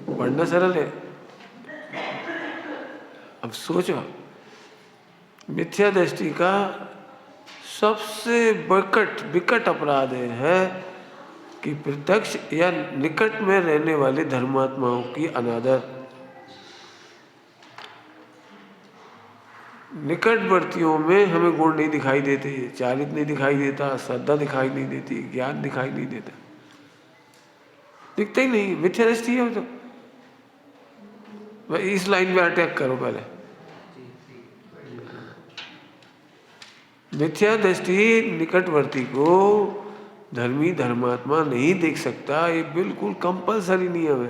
पढ़ना सरल है। अब सोचो, मिथ्या दृष्टि का सबसे विकट अपराध है कि प्रत्यक्ष या निकट में रहने वाले धर्मात्माओं की अनादर। निकटवर्तियों में हमें गुण नहीं दिखाई देते, चारित्र नहीं दिखाई देता, श्रद्धा दिखाई नहीं देती, ज्ञान दिखाई नहीं देता, दिखता ही नहीं, मिथ्या दृष्टि है। तो इस लाइन पे अटैक करो पहले। मिथ्या दृष्टि निकटवर्ती को धर्मी धर्मात्मा नहीं देख सकता, ये बिल्कुल कंपलसरी नियम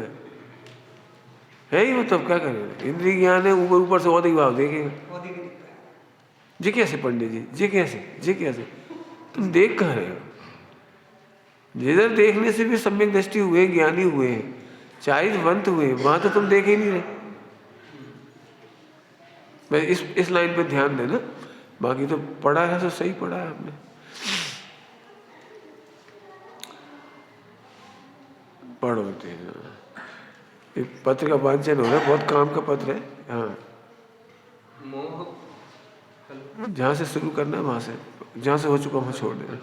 है ही। मतलब क्या करें, इंद्रिय ज्ञान है, ऊपर ऊपर से औदिक भाव देखेगा। जी कैसे पंडित जी, जी कैसे तुम देख कहाँ रहे हो? जिधर देखने से भी सम्यक दृष्टि हुए, ज्ञानी हुए, चारित्रवंत हुए, वहां तो तुम देख ही नहीं रहे। मैं इस लाइन पे ध्यान देना। बाकी तो पढ़ा है तो सही पढ़ा है आपने। पढ़ो ये पत्र का वांचन हो रहा है, बहुत काम का पत्र है। हाँ, जहाँ से शुरू करना है वहां से, जहाँ से हो चुका वहां छोड़ देना।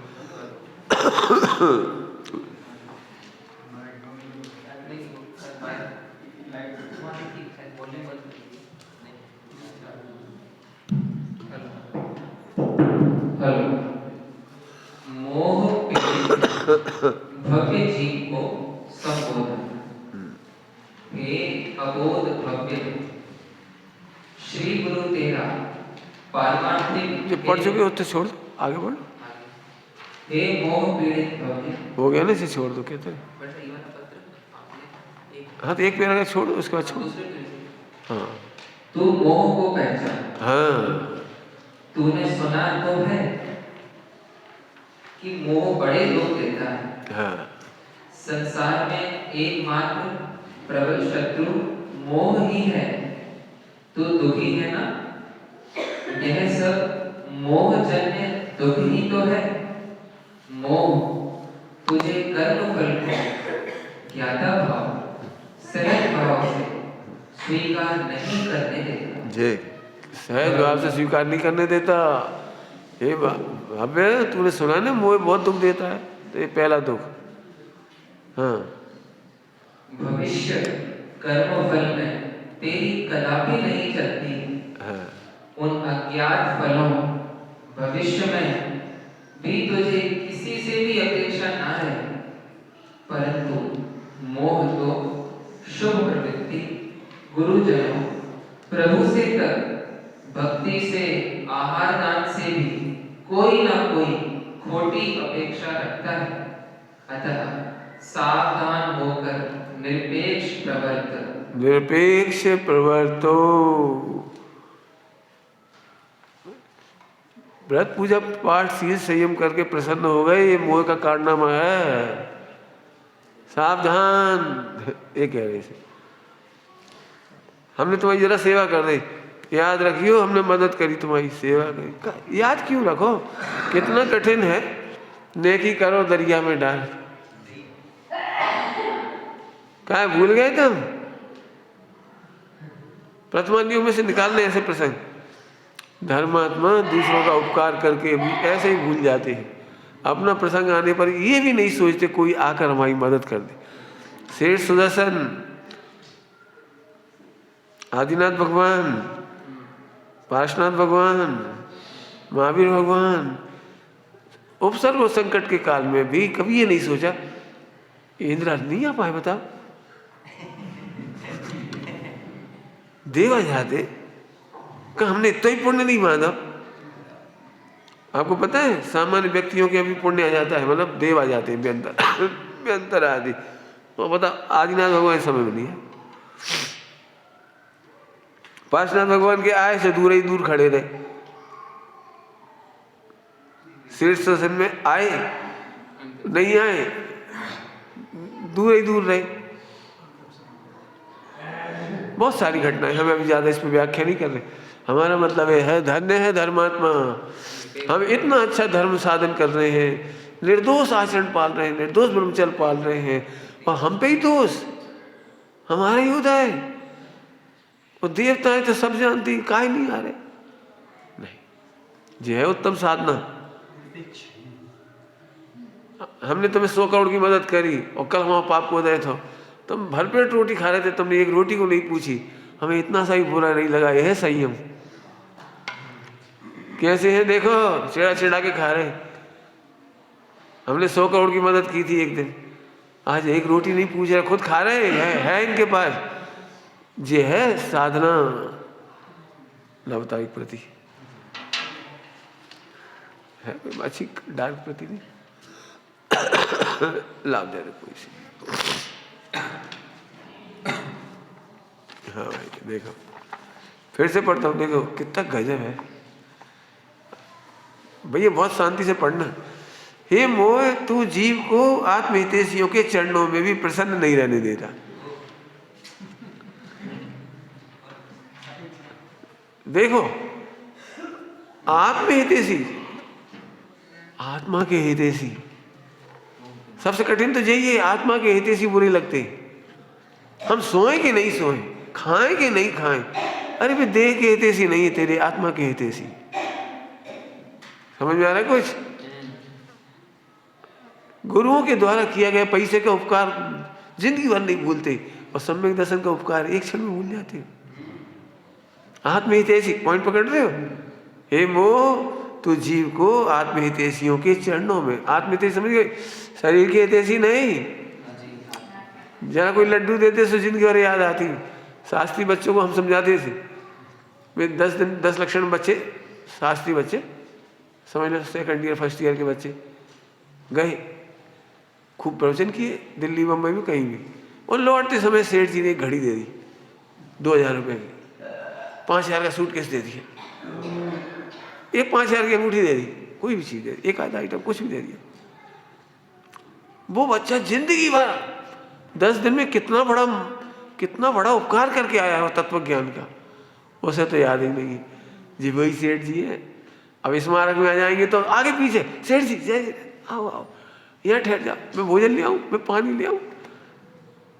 मोह भव्य जीव को संबोधन। हे अबोध भव्य, श्री गुरु तेरा पारमार्थिक। जो पढ़ चुके होते छोड़, आगे बढ़। हे मोह पीड़ित भव्य, हो गया ना, इसे छोड़ दो कहते हैं। हाँ तो एक पैराग्राफ छोड़, उसके बाद छोड़। हाँ, तू मोह को पहचान। हाँ, तूने सुना तो है कि मोह बड़े लोग देता है। हाँ, संसार में एकमात्र प्रबल शत्रु मोह ही है। तू दुखी है ना, यह सब मोहजन्य दुख ही तो है। मोह तुझे कर्म फल को ज्ञाता भाव, सहज भाव से स्वीकार नहीं करने देता। जे सहज भाव से स्वीकार नहीं करने देता। हे अबे तूने सुना ना, मोह बहुत दुख देता है, तो ये पहला दुख। हाँ, भविष्य कर्म फल में तेरी कदापि नहीं चलती। हाँ, उन अज्ञात फलों भविष्य में भी तुझे किसी से भी अपेक्षा ना है, परंतु मोह तो शुभ प्रवृत्ति, गुरुजनों, प्रभु से तक, भक्ति से, आहार दान से भी कोई ना कोई खोटी अपेक्षा रखता है। अतः सावधान होकर निरपेक्ष प्रवर्तो। व्रत पूजा पाठ शील संयम करके प्रसन्न हो गए, ये मोह का कारनामा है। सावधान, ये कह रहे थे। हमने तुम्हारी जरा सेवा कर दी, याद रखियो हमने मदद करी, तुम्हारी सेवा करी। याद क्यों रखो, कितना कठिन है। नेकी करो दरिया में डाल, क्या भूल गए तुम? प्रथमानियों में से निकालने ऐसे प्रसंग। धर्मात्मा दूसरों का उपकार करके भी ऐसे ही भूल जाते हैं। अपना प्रसंग आने पर ये भी नहीं सोचते कोई आकर हमारी मदद कर दे। शेष सुदर्शन, आदिनाथ भगवान, पार्श्वनाथ भगवान, महावीर भगवान, उपसर्ग और संकट के काल में भी कभी ये नहीं सोचा इंद्र नहीं आ पाए, बताओ। देव आ जाते कि हमने इतना ही पुण्य नहीं माना। आपको पता है सामान्य व्यक्तियों के अभी पुण्य आ जाता है, मतलब देव आ जाते हैं व्यंतर आदि। तो बता आदिनाथ भगवान समय में नहीं है। पार्श्वनाथ भगवान के आए से दूर ही दूर खड़े रहे। शीर्ष दर्शन में आए नहीं आए, दूर ही दूर रहे। बहुत सारी घटनाएं, हमें अभी ज्यादा इसमें व्याख्या नहीं कर रहे। हमारा मतलब है धन्य है धर्मात्मा, हम इतना अच्छा धर्म साधन कर रहे हैं, निर्दोष आचरण पाल रहे हैं, निर्दोष ब्रह्मचर्य पाल रहे हैं, और हम पे ही दोष। हमारा ही उदय। और देवताएं तो सब जानती, काहे नहीं आ रहे? नहीं, ये है उत्तम साधना। हमने तुम्हें 100 करोड़ की मदद करी और कल हमारा पाप को उदय था, तुम भरपेट रोटी खा रहे थे, तुमने एक रोटी को नहीं पूछी, हमें इतना सा ही बुरा नहीं लगा। यह है संयम। कैसे है देखो, चिड़ा चिड़ा के खा रहे। हमने 100 करोड़ की मदद की थी एक दिन, आज एक रोटी नहीं पूछ रहे, खुद खा रहे है इनके पास। ये है साधना नवता के प्रति। है कोई अच्छी डार्क प्रति नहीं लाभ दे रहे कोई सी। हाँ भाई देखो, फिर से पढ़ता हूँ, देखो कितना गजब है भैया, बहुत शांति से पढ़ना। हे मोह, तू जीव को आत्महितैषियों के चरणों में भी प्रसन्न नहीं रहने देता। देखो, आत्महितैषी, आत्मा के हितैषी, सबसे कठिन तो यही है। आत्मा के हितैषी बुरे लगते। हम सोए कि नहीं सोए, खाएं कि नहीं खाएं, अरे भाई देह के हितैषी नहीं है तेरे, आत्मा के हितैषी। समझ में आ रहा है कुछ? गुरुओं के द्वारा किया गया पैसे का उपकार जिंदगी भर नहीं भूलते, और सम्यक दर्शन का उपकार एक क्षण में भूल जाते हो। आत्महितैषी, पॉइंट पकड़ रहे हो? हे मोह, तो जीव को आत्महितैषियों के चरणों में, आत्महितैषी समझ गए, शरीर के हितैषी नहीं। जरा कोई लड्डू देते तो जिंदगी भर याद आती। शास्त्री बच्चों को हम समझाते थे, वे 10 लक्षण बच्चे, शास्त्री बच्चे समझ लो, 2nd ईयर 1st ईयर के बच्चे गए, खूब प्रवचन किए दिल्ली मुंबई में कहीं भी, और लौटते समय सेठ जी ने एक घड़ी दे दी 2000 रुपये की, 5000 का सूटकेस दे दिया, एक 5000 की अंगूठी दे दी, कोई भी चीज़ दे दी, एक आधा आइटम कुछ भी दे दिया। वो बच्चा जिंदगी भर 10 दिन में कितना बड़ा उपकार करके आया है तत्व ज्ञान का, उसे तो याद ही नहीं। जी वही सेठ जी है। अब स्मारक में आ जाएंगे तो आगे पीछे, सेठ जी जय, आओ आओ, यहाँ ठहर जाओ, मैं भोजन ले आऊँ, मैं पानी ले आऊँ,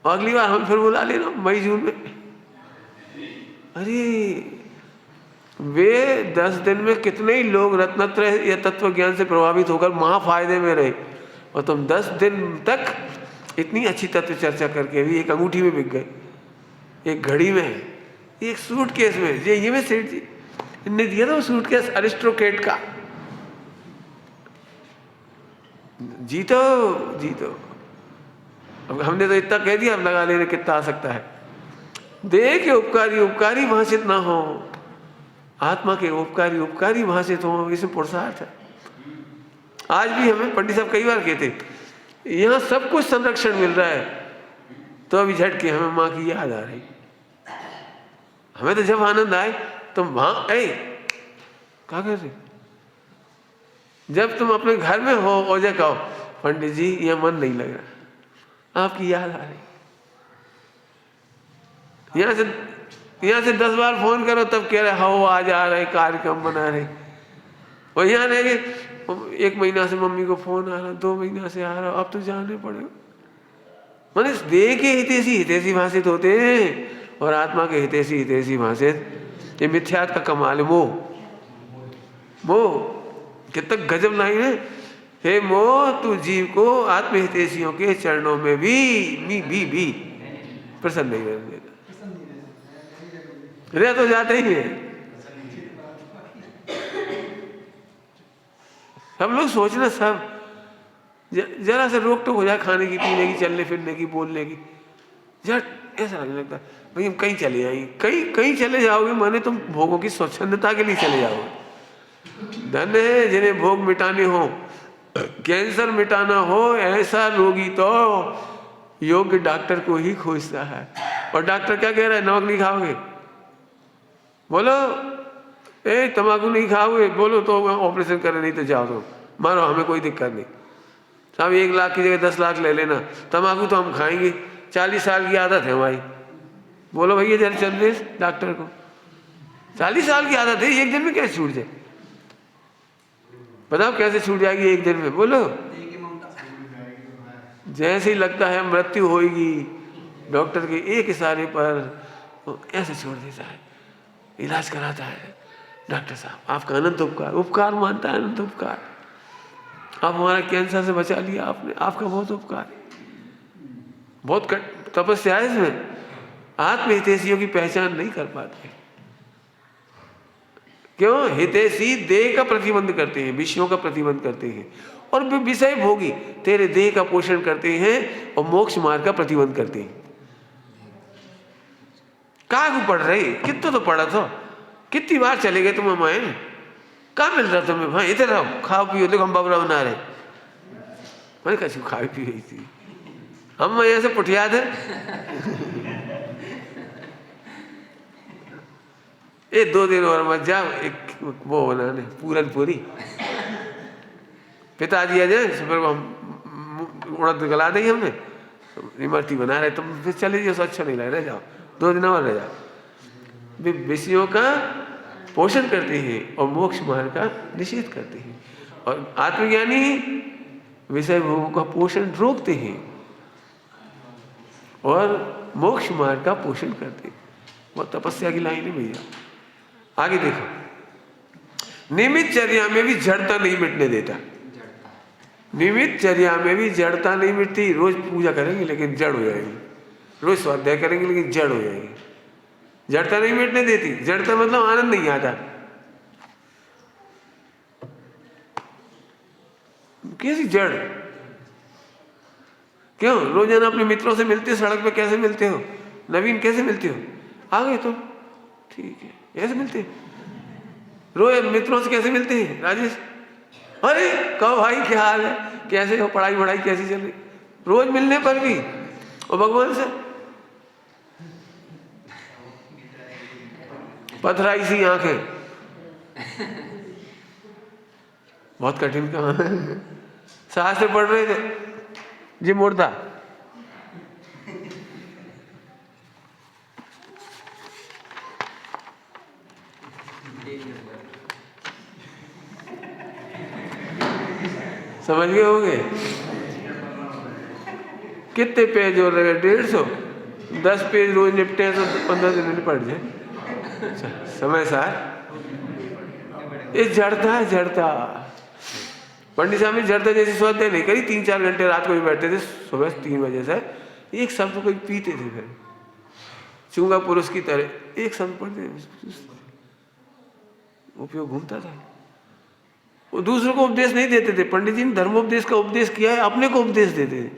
अगली बार हम फिर बुला लेना मई जून में। अरे वे 10 दिन में कितने ही लोग रत्नत्रय या तत्व ज्ञान से प्रभावित होकर महा फायदे में रहे, और तुम 10 दिन तक इतनी अच्छी तत्व चर्चा करके भी एक अंगूठी में बिक गए, एक घड़ी में, एक सूटकेस में। ये में सेठ जी ने दिया था वो सूटकेस अरिस्टोक्रेट का। जीतो जीतो। अब हमने तो इतना कह दिया, अब लगा लेने कितना आ सकता है। देह के उपकारी भाषित ना हो, आत्मा के उपकारी भाषित हो, इसमें पुरुषार्थ है। आज भी हमें पंडित साहब कई बार कहते, यहाँ सब कुछ संरक्षण मिल रहा है, तो अभी झटके हमें माँ की याद आ रही। हमें तो जब आनंद आए तुम वहां क्या कर रहे, जब तुम अपने घर में हो और जब कहो पंडित जी यह मन नहीं लग रहा, आपकी याद आ रही। यहाँ से 10 बार फोन करो तब कह रहे हो आज आ रहे, कार्यक्रम बना रहे। और यहाँ रह गए 1 महीना से मम्मी को फोन आ रहा, 2 महीना से आ रहा, अब तो जाने पड़ेगा। माने देह के हितैषी भाषित होते हैं, और आत्मा के हितैषी भाषित। ये मिथ्यात का कमाल है। मोह कितना गजब लाइन है। हे मोह, तू जीव को आत्महितैषियों के चरणों में भी प्रसन्न नहीं रहने देता। रह तो जाते ही है। सब लोग सोचना, सब जरा से रोक टोक हो जाए, खाने की, पीने की, चलने फिरने की, बोलने की, झट ऐसा लगने लगता है भाई हम कहीं चले जाएंगे। कहीं चले जाओगे माने तुम भोगों की स्वच्छंदता के लिए चले जाओगे। धन है जिन्हें भोग मिटाने हो, कैंसर मिटाना हो, ऐसा रोगी तो योग्य डॉक्टर को ही खोजता है। और डॉक्टर क्या कह रहा है, नमक नहीं खाओगे, बोलो तंबाकू नहीं खाओगे, बोलो तो ऑपरेशन करे, नहीं तो जाओ तो मारो, हमें कोई दिक्कत नहीं साहब, 1 लाख की जगह 10 लाख ले लेना, तंबाकू तो हम खाएंगे, 40 साल की आदत है हमारी। बोलो भैया जरा चल रहे डॉक्टर को, 40 साल की आदत है, एक दिन में कैसे छूट जाए? बताओ कैसे छूट जाएगी एक दिन में? बोलो। जैसे ही लगता है मृत्यु होगी, डॉक्टर के एक इशारे पर वो ऐसे छोड़ देता है, इलाज कराता है। डॉक्टर साहब आपका अनंत उपकार, उपकार मानता है अनंत उपकार। आप हमारा कैंसर से बचा लिया आपने, आपका बहुत उपकार है। बहुत तपस्या है इसमें। आत्महितैषियों की पहचान नहीं कर पाते। क्यों? हितैषी देह का प्रतिबंध करते हैं, विषयों का प्रतिबंध करते हैं, और विषय भोगी तेरे देह का पोषण करते हैं और मोक्ष मार्ग का प्रतिबंध करते हैं। कहाँ को पढ़ रहे? कितना तो पढ़ा था, कितनी बार चले गए तुम हमारे, कहाँ मिल रहा तुम्हें? हाँ इधर रहो, खाओ पियो, देखो हम बाबरा बना रहे। मैंने कहा खाई पी रही थी, हम यहाँ से पुठिया थे। ये 2 दिन और मत जाओ, एक वो बनाने पूरन पूरी पिताजी आ जाए, फिर हम उड़द गला देंगे, हमने इमरती बना रहे, तुम फिर चले जाओ, अच्छा नहीं लग रहा, जाओ 2 दिन और रह जाओ। विषयों का पोषण करते हैं और मोक्ष मार्ग का निषेध करते हैं, और आत्मज्ञानी विषय भोगों का पोषण रोकते हैं और मोक्ष मार्ग का पोषण करते हैं। वो तपस्या की लाइन है भैया। आगे देखो, नियमित चर्या में भी जड़ता नहीं मिटने देता। नियमित चर्या में भी जड़ता नहीं मिटती। रोज पूजा करेंगे लेकिन जड़ हो जाएगी, रोज स्वाध्याय करेंगे लेकिन जड़ हो जाएगी। जड़ता नहीं मिटने देती। जड़ता मतलब आनंद नहीं आता। कैसी जड़? क्यों? रोजाना अपने मित्रों से मिलते हो, सड़क पे कैसे मिलते हो? नवीन कैसे मिलते हो? आ गए तुम, ठीक है, कैसे मिलते हैं? रोज मित्रों से कैसे मिलते हैं? राजेश, अरे कहो भाई क्या हाल है, कैसे हो, पढ़ाई वढ़ाई कैसी चल रही? रोज मिलने पर भी। और भगवान से पथराई सी आंखें, बहुत कठिन काम है। शास्त्र पढ़ रहे थे जी, मुर्दा समझ गए होंगे? कितने पेज हो रहे? 150। 10 पेज रोज निपटे तो 15 दिन में पढ़ जाए समय सार। ये जड़ता है, जड़ता। पंडित साहब ने जड़ता जैसी स्वाध्याय नहीं करी। 3-4 घंटे रात को भी बैठते थे, सुबह 3 बजे से एक शब्द को पीते थे, फिर चूंगा पुरुष की तरह एक शब्द पढ़ते, उपयोग घूमता था। वो दूसरों को उपदेश नहीं देते थे। पंडित जी ने धर्मोपदेश का उपदेश किया है, अपने को उपदेश देते थे,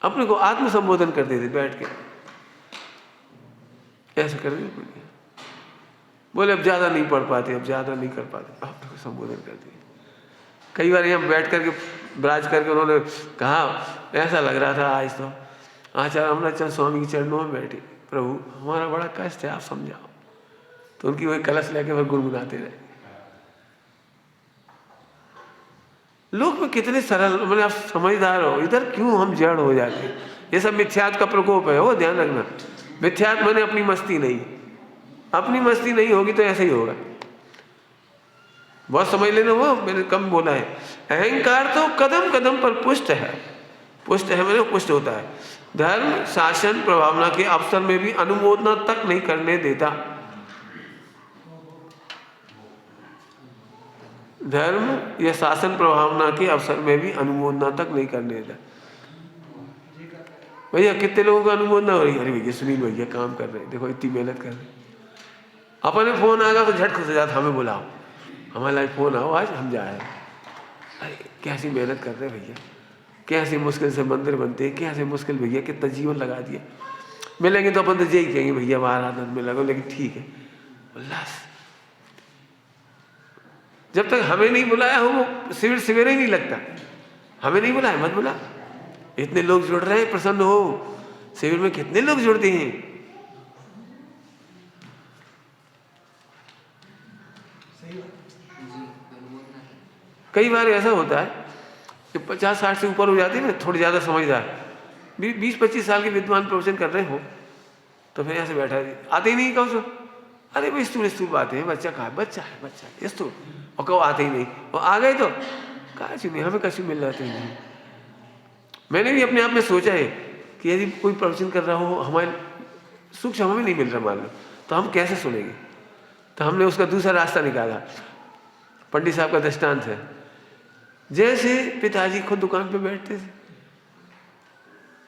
अपने को आत्म संबोधन करते थे बैठ के। ऐसा कर रहे बोले अब ज्यादा नहीं पढ़ पाते, अब ज्यादा नहीं कर पाते, अपने को संबोधन करते। कई बार यहाँ बैठ करके ब्राज करके उन्होंने कहा, ऐसा लग रहा था आज तो आचार्य अमृतचंद स्वामी के चरणों में बैठे, प्रभु हमारा बड़ा कष्ट है, आप समझाओ। तो उनकी वही कलश लेके फिर गुनगुनाते रहे। लोग में कितने सरल, मैंने आप समझदार हो, इधर क्यों हम जड़ हो जाते हैं? ये सब मिथ्यात्व का प्रकोप है, वो ध्यान रखना। मिथ्यात्व मैंने अपनी मस्ती नहीं, अपनी मस्ती नहीं होगी तो ऐसे ही होगा। बहुत समझ लेना, वो मैंने कम बोला है। अहंकार तो कदम कदम पर पुष्ट है। पुष्ट है मैंने पुष्ट होता है। धर्म शासन प्रभावना के अवसर में भी अनुमोदना तक नहीं करने देता। धर्म या शासन प्रभावना के अवसर में भी अनुमोदना तक नहीं करने देता। भैया कितने लोगों को अनुमोदना हो रही है? अरे भैया सुनील भैया काम कर रहे हैं, देखो इतनी मेहनत कर रहे हैं। अपने फोन आ गया तो झट खुश हो जाता, हमें बुलाओ, हमारे लाइफ फोन आओ, आज हम जाए। अरे कैसी मेहनत कर रहे हैं भैया, कैसी मुश्किल से मंदिर बनते हैं, कैसे मुश्किल भैया, कितना जीवन लगा दिया। मिलेंगे तो अपन तो यही कहेंगे भैया बाहर आनंद में लगो, लेकिन ठीक है उल्लास। जब तक हमें नहीं बुलाया हो वो शिविर शिविर ही नहीं लगता। हमें नहीं बुलाया मत बुला। इतने लोग जुड़ रहे हैं, प्रसन्न हो। शिविर में कितने लोग जुड़ते हैं। कई बार ऐसा होता है कि 50-60 से ऊपर हो जाते हैं ना, थोड़ी ज्यादा समझदार, 20-25 साल के विद्वान प्रवचन कर रहे हो तो फिर ऐसे बैठा है, आते ही नहीं कहो सो, अरे भाई स्टूल बातें हैं, बच्चा कहा, बच्चा है स्टूल, और कहो आते ही नहीं, और आ गए तो कहा नहीं, हमें कશું मिल जाते ही नहीं। मैंने भी अपने आप में सोचा है कि यदि कोई प्रवचन कर रहा हो, हमारे सूक्ष्म हमें नहीं मिल रहा मान लो, तो हम कैसे सुनेंगे? तो हमने उसका दूसरा रास्ता निकाला। पंडित साहब का दृष्टांत है, जैसे पिताजी खुद दुकान पे बैठते थे,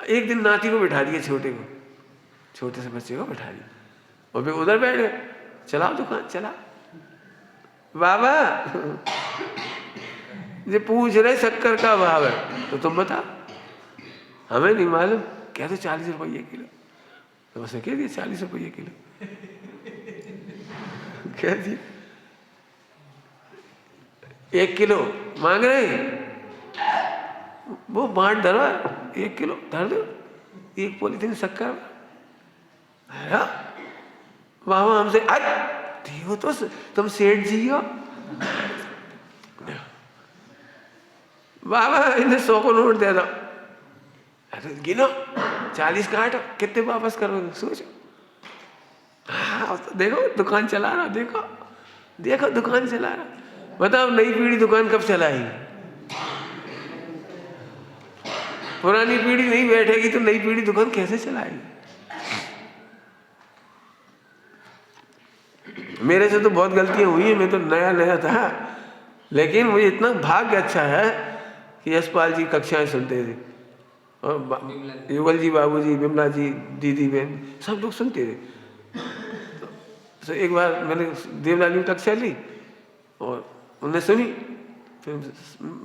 एक दिन नाती को बिठा दिया, छोटे से बच्चे को बिठा दिया, और फिर उधर बैठ गए, चलाओ दुकान चला। बाबा ये पूछ रहे शक्कर का भाव है, तो तुम बता, हमें नहीं मालूम। क्या तो 40 रुपये किलो, तो बस कह दिया 40 रुपये किलो कह दिया। 1 किलो मांग रहे हैं, वो बांट धरो, 1 किलो धर दो, 1 पॉलीथीन शक्कर। बाबा हमसे हो तो तुम सेठ जी हो। बाबा इन्हें 100 को नोट दे दो। अरे गिनो, 40 काटो, कितने वापस करोगे सोचो। हाँ देखो दुकान चला रहा, देखो दुकान चला रहा। बताओ नई पीढ़ी दुकान कब चलाएगी? पुरानी पीढ़ी नहीं बैठेगी तो नई पीढ़ी दुकान कैसे चलाएगी? मेरे से तो बहुत गलतियां हुई है, मैं तो नया था, लेकिन मुझे इतना भाग्य अच्छा है कि यशपाल जी कक्षाएं सुनते थे, और युगल जी, बाबूजी, बिमला जी, दीदी बहन सब लोग सुनते थे। तो एक बार मैंने देवलाल की कक्षा ली और उन्हें सुनी, फिर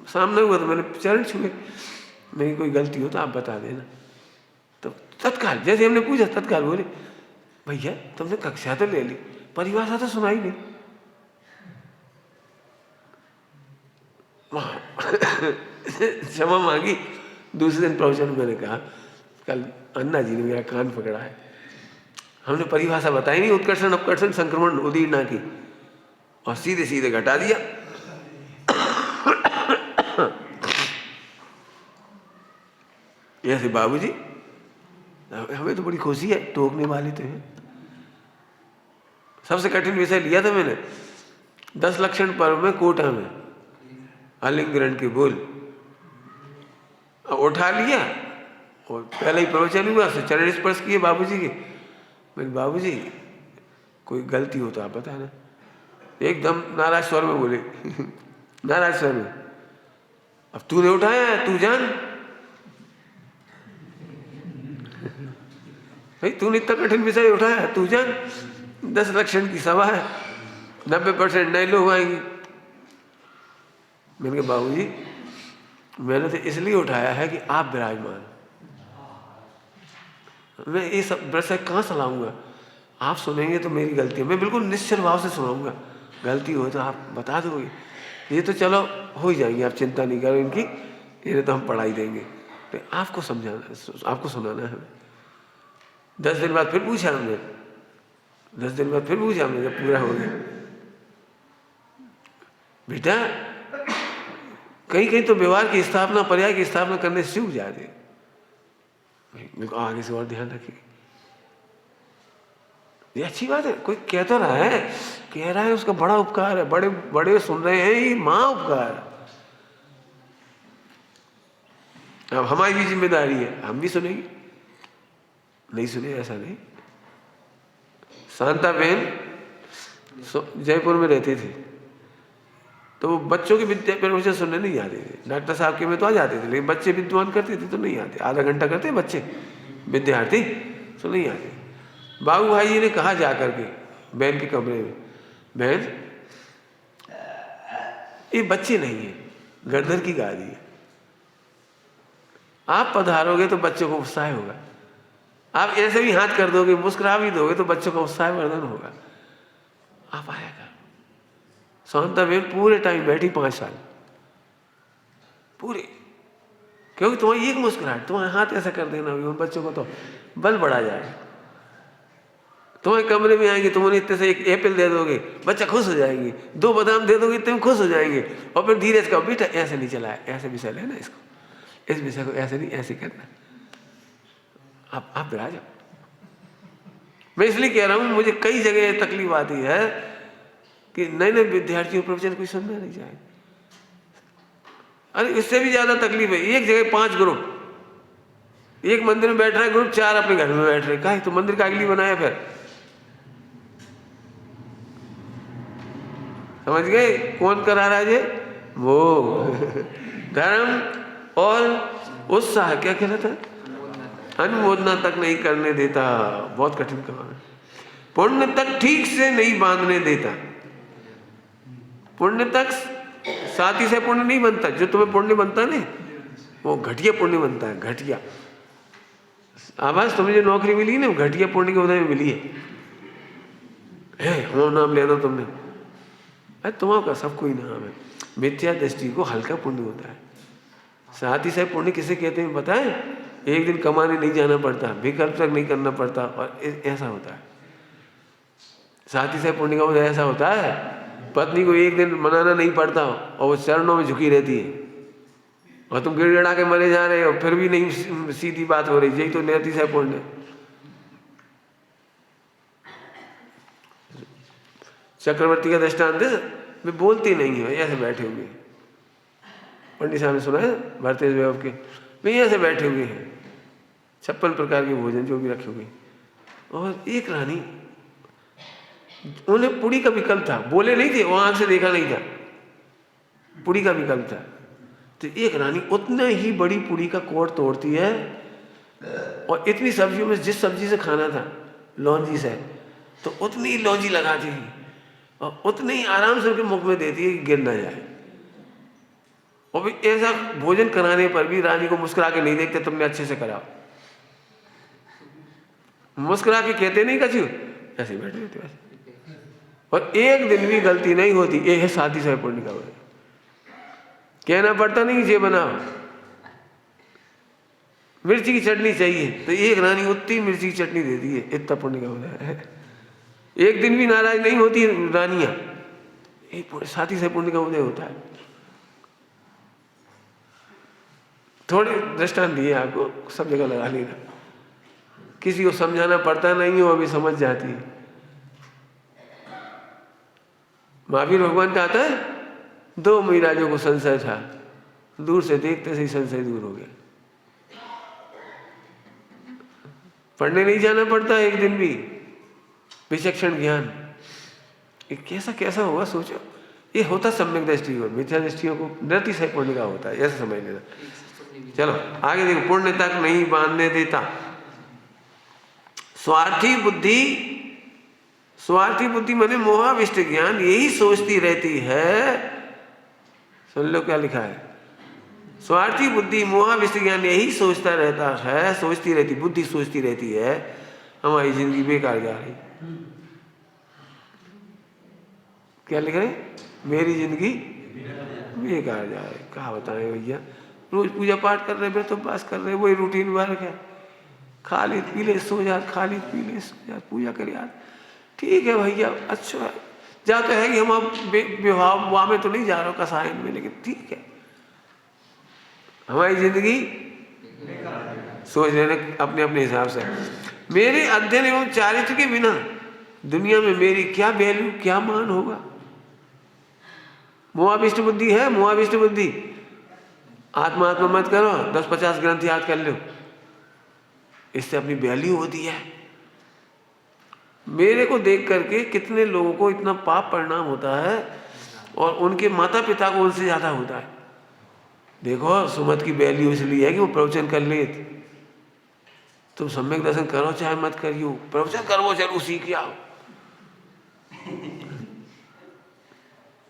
सामने हुआ तो मैंने चरण छुए, मेरी कोई गलती हो तो आप बता देना। तो तत्काल जैसे हमने पूछा, तत्काल बोले, भैया तुमने कक्षा तो ले ली, परिभाषा तो सुनाई नहीं। क्षमा मांगी। दूसरे दिन प्रवचन मैंने कहा, कल अन्ना जी ने मेरा कान पकड़ा है, हमने परिभाषा बताई नहीं, उत्कर्षण अपकर्षण संक्रमण उदीर्णा की, और सीधे सीधे घटा दिया। ऐसे बाबूजी हमें तो बड़ी खुशी है, टोकने वाले तो हैं। सबसे कठिन विषय लिया था मैंने 10 लक्षण पर्व में कोटा में, आलिंगरण के बोल उठा लिया, और पहले ही प्रवचन हुआ, चरण स्पर्श किए बाबूजी के। मैंने बाबूजी कोई गलती हो तो आप बताना। एकदम नाराज स्वर में बोले नाराज स्वर में, अब तूने उठाया है, तू जान भाई, तूने इतना कठिन विषय उठाया है, तू जान। 10 लक्षण की सभा है, 90% नए लोग आएंगे। मैंने कहा बाबूजी मैंने तो इसलिए उठाया है कि आप विराजमान, मैं ये सब विषय कहाँ सुनाऊंगा? आप सुनेंगे तो मेरी गलती है, मैं बिल्कुल निश्चल भाव से सुनाऊंगा, गलती हो तो आप बता दोगे। ये तो चलो हो ही जाएंगे, आप चिंता नहीं करो इनकी, इन्हें तो हम पढ़ाई देंगे, तो आपको समझाना, आपको सुनाना है। 10 दिन बाद फिर पूछा हमने, 10 दिन बाद फिर पूछा हमने, जब पूरा हो गया, बेटा कहीं कहीं तो व्यवहार की स्थापना, पर्याय की स्थापना करने से चूक जाते, आगे से और ध्यान रखिए। ये अच्छी बात है, कोई कह तो रहा है, कह रहा है उसका बड़ा उपकार है, बड़े बड़े सुन रहे हैं, ये मां उपकार। अब हमारी भी जिम्मेदारी है, हम भी सुनेंगे, नहीं सुने ऐसा नहीं। शांता बहन जयपुर में रहते थे, तो वो बच्चों की विद्या प्रवचन सुनने नहीं आते थे। डॉक्टर साहब के में तो आ जाते थे, लेकिन बच्चे विद्वान करते थे तो नहीं आते। आधा घंटा करते बच्चे विद्यार्थी तो नहीं आते। बाबू भाई जी ने कहा जा करके बहन के कमरे में, बहन ये बच्चे नहीं है, गर्दन की गादी है, आप पधारोगे तो बच्चों को उत्साह होगा, आप ऐसे भी हाथ कर दोगे, मुस्कुरा भी दोगे तो बच्चों का उत्साह वर्धन होगा, आप आया कर। शांता बहन पूरे टाइम बैठी, 5 साल पूरे, क्योंकि तुम्हारी एक मुस्कुराहट, तुम्हारे हाथ ऐसा कर देना उन बच्चों को तो बल बढ़ा जाए। तुम्हारे कमरे में आएंगे, तुम उन्हें इतने से एक एप्पल दे दोगे, बच्चा खुश हो जाएंगे, 2 बादाम दे दोगे, इतने खुश हो जाएंगे, और फिर धीरे से कहो बेटा ऐसे नहीं चला है, ऐसे विषय लेना इसको, इस विषय को ऐसे नहीं ऐसे करना, आप बिरा जाओ। मैं इसलिए कह रहा हूं, मुझे कई जगह तकलीफ आती है कि नए नए विद्यार्थियों प्रवचन कोई सुनना नहीं चाहे। अरे इससे भी ज्यादा तकलीफ है, एक जगह 5 ग्रुप, एक मंदिर में बैठ रहा है ग्रुप, 4 अपने घर में बैठ रहे, काहे तो मंदिर का अगली बनाया फिर, समझ गए कौन करा रहा है ये? वो धर्म और उत्साह क्या कह रहा था, अनुमोदना तक नहीं करने देता, बहुत कठिन काम है। पुण्य तक ठीक से नहीं बांधने देता, पुण्य तक साथी से पुण्य नहीं बनता, जो तुम्हें पुण्य बनता नहीं वो घटिया पुण्य बनता है, घटिया। आवाज तुम्हें जो नौकरी मिली ना घटिया पुण्य के उदय में मिली है हम नाम ले दो तुमने, अरे तुम्हारा सबको ही नाम है। मिथ्या दृष्टि को हल्का पुण्य होता है। साथी से पुण्य किसे कहते हैं पता है? एक दिन कमाने नहीं जाना पड़ता, विकल्प तक नहीं करना पड़ता, और ऐसा होता है। साथी से पुण्य का उदय ऐसा होता है, पत्नी को एक दिन मनाना नहीं पड़ता और वो चरणों में झुकी रहती है, और तुम गिड़गिड़ा के मरे जा रहे हो फिर भी नहीं सीधी बात हो रही, यही तो नियति से पुण्य। चक्रवर्ती का दृष्टांत वे बोलते नहीं है, ऐसे बैठे हुए। पंडित साहब ने सुना है भारतीय वैभव के, वे ऐसे बैठे हुए हैं, 56 प्रकार के भोजन जो भी रखे हुए, और एक रानी, उन्हें पुड़ी का विकल्प था, बोले नहीं थे, वो आंख से देखा नहीं था, पुड़ी का विकल्प था। तो एक रानी उतना ही बड़ी पुड़ी का कोट तोड़ती है, और इतनी सब्जियों में जिस सब्जी से खाना था लौंजी से, तो उतनी ही लौंजी लगाती है और उतने ही आराम से उनके मुख में देती है कि गिर ना जाए। और भी ऐसा भोजन कराने पर भी रानी को मुस्कुरा के नहीं देखते, तुमने अच्छे से कराओ, मुस्कुरा के कहते नहीं कछु, ऐसे बैठे रहते वैसे। और एक दिन भी गलती नहीं होती, ये है साथी से पुण्य का उदय। कहना पड़ता नहीं ये बनाओ, मिर्ची की चटनी चाहिए तो एक रानी उतनी मिर्ची की चटनी दे दी है, इतना पुण्य का उदय है। एक दिन भी नाराज नहीं होती रानियां, एक साथी से पुण्य का उदय होता है। थोड़े दृष्टांत दिए आपको, सब जगह लगा लेना, किसी को समझाना पड़ता नहीं हो, अभी समझ जाती है। महावीर भगवान का आता है, 2 महाराजों को संशय था, दूर से देखते से ही संशय दूर हो गया। पढ़ने नहीं जाना पड़ता एक दिन भी, विचक्षण ज्ञान। ये कैसा कैसा होगा सोचो, ये होता सम्यक दृष्टि को, मिथ्या दृष्टियों को नृत्य से पुण्य का होता है, ऐसा समझ लेना। चलो आगे देखो, पुण्य तक नहीं बांधने देता। स्वार्थी बुद्धि, स्वार्थी बुद्धि माने मोहाविष्ट ज्ञान, यही सोचती रहती है, सुन लो क्या लिखा है, स्वार्थी बुद्धि मोहाविष्ट ज्ञान यही सोचता रहता है, सोचती रहती बुद्धि सोचती रहती है हमारी जिंदगी बेकार जा रही। क्या लिख रहे, मेरी जिंदगी बेकार जा रही। कहा बताएं भैया, रोज पूजा पाठ कर रहे, व्रतोपवास कर रहे, वही रूटीन वर्क है, खा ले पी ले सो जा, खा ले पी ले सो जा, पूजा कर यार, ठीक है भैया, अच्छा है, जा तो है कि हम अब विवाह में तो नहीं जा रहे हो कसायन में, लेकिन ठीक है, हमारी जिंदगी सोच लेने अपने अपने हिसाब से। मेरे अध्ययन एवं चारित्र के बिना दुनिया में मेरी क्या वैल्यू, क्या मान होगा। मोहाविष्ट बुद्धि है, मोहाविष्ट बुद्धि, आत्मा आत्मा मत करो, 10-50 ग्रंथ याद कर लो, इससे अपनी वैल्यू होती है। मेरे को देख करके कितने लोगों को इतना पाप परिणाम होता है, और उनके माता पिता को उनसे ज्यादा होता है। देखो सुमत की वैल्यू इसलिए है कि वो प्रवचन कर ले, तुम सम्यक दर्शन करो चाहे मत करियो, प्रवचन करो चलो सीख आओ।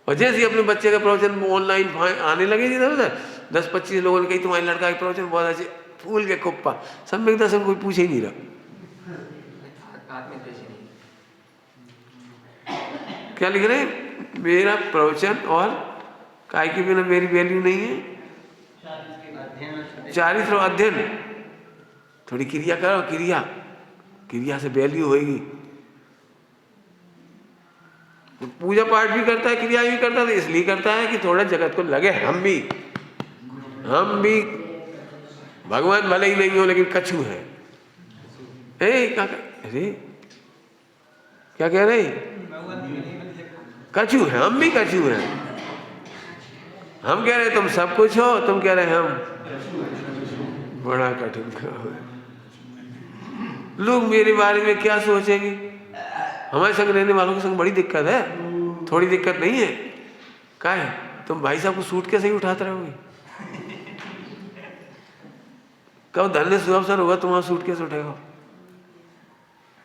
और जैसे अपने बच्चे का प्रवचन ऑनलाइन आने लगे इधर उधर, 10-25 लोगों ने कही तुम्हारे लड़का के प्रवचन बहुत अच्छे, फूल के कुप्पा, सम्यक दर्शन कोई पूछे ही नहीं रहा। क्या लिख रहे, मेरा प्रवचन और काय के बिना मेरी वैल्यू नहीं है। चारित्र अध्ययन, थोड़ी क्रिया करो, क्रिया, क्रिया से वैल्यू होगी। पूजा पाठ भी करता है, क्रिया भी करता है, इसलिए करता है कि थोड़ा जगत को लगे हम भी भगवान भले ही नहीं हो लेकिन कछु है। अरे क्या कह रहे, कछु है, हम भी कछु हैं। हम कह रहे तुम सब कुछ हो, तुम कह रहे हम बड़ा कठिन काम है। लोग मेरे बारे में क्या सोचेंगे? हमारे संग रहने वालों के संग बड़ी दिक्कत है, थोड़ी दिक्कत नहीं है। क्या है, तुम भाई साहब को सूट कैसे ही उठाते रहोगे? कब धन्य शुभ अवसर होगा तुम्हारा सूट कैसे उठेगा?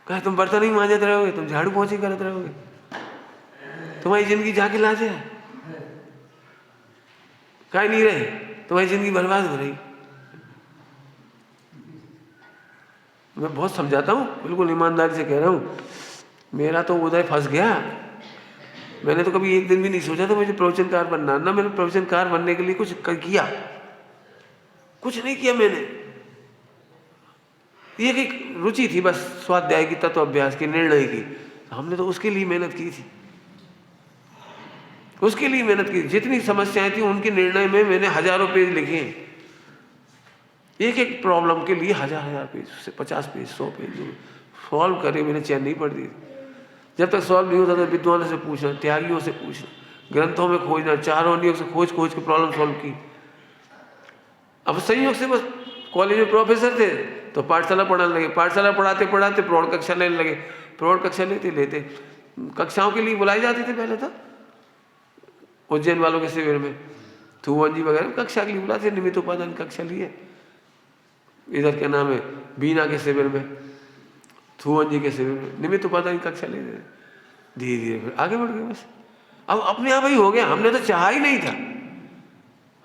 क्या तुम बर्तन ही मांजते रहोगे, तुम झाड़ू पोछी करते रहोगे, तुम्हारी जिंदगी जाके लाजे है? क्या नहीं रहे, तुम्हारी जिंदगी बर्बाद हो रही। मैं बहुत समझाता हूँ, बिल्कुल ईमानदारी से कह रहा हूँ। मेरा तो उदय फंस गया। मैंने तो कभी एक दिन भी नहीं सोचा था मुझे प्रवचनकार बनना। ना मैंने प्रवचनकार बनने के लिए कुछ किया, कुछ नहीं किया मैंने। एक रुचि थी बस, स्वाध्याय की, तत्व अभ्यास की, निर्णय की। हमने तो उसके लिए मेहनत की थी, उसके लिए मेहनत की। जितनी समस्याएं थी उनके निर्णय में मैंने हजारों पेज लिखे। एक एक प्रॉब्लम के लिए हजार पेज, 50 पेज, 100 पेज सॉल्व करे, मैंने चैन नहीं पड़ती। जब तक सॉल्व नहीं होता तो विद्वानों से पूछना, त्यागियों से पूछना, ग्रंथों में खोजना, चारों ओर से खोज खोज के प्रॉब्लम सॉल्व की। अब संयोग से बस कॉलेज में प्रोफेसर थे तो पाठशाला पढ़ाने लगे, पाठशाला पढ़ाते पढ़ाते प्रौढ़ कक्षा लेने लगे, प्रौढ़ कक्षा लेते लेते कक्षाओं के लिए बुलाई जाती थी। पहले तो उज्जैन वालों के शिविर में थुवन जी वगैरह कक्षा के लिए बुलाते, निमित्त उपादान कक्षा लिए। इधर क्या नाम है, बीना के शिविर में, थुवन जी के शिविर में निमित्त उपादान कक्षा लेते। धीरे धीरे फिर आगे बढ़ गए बस। अब अपने आप ही हो गया, हमने तो चाहा ही नहीं था।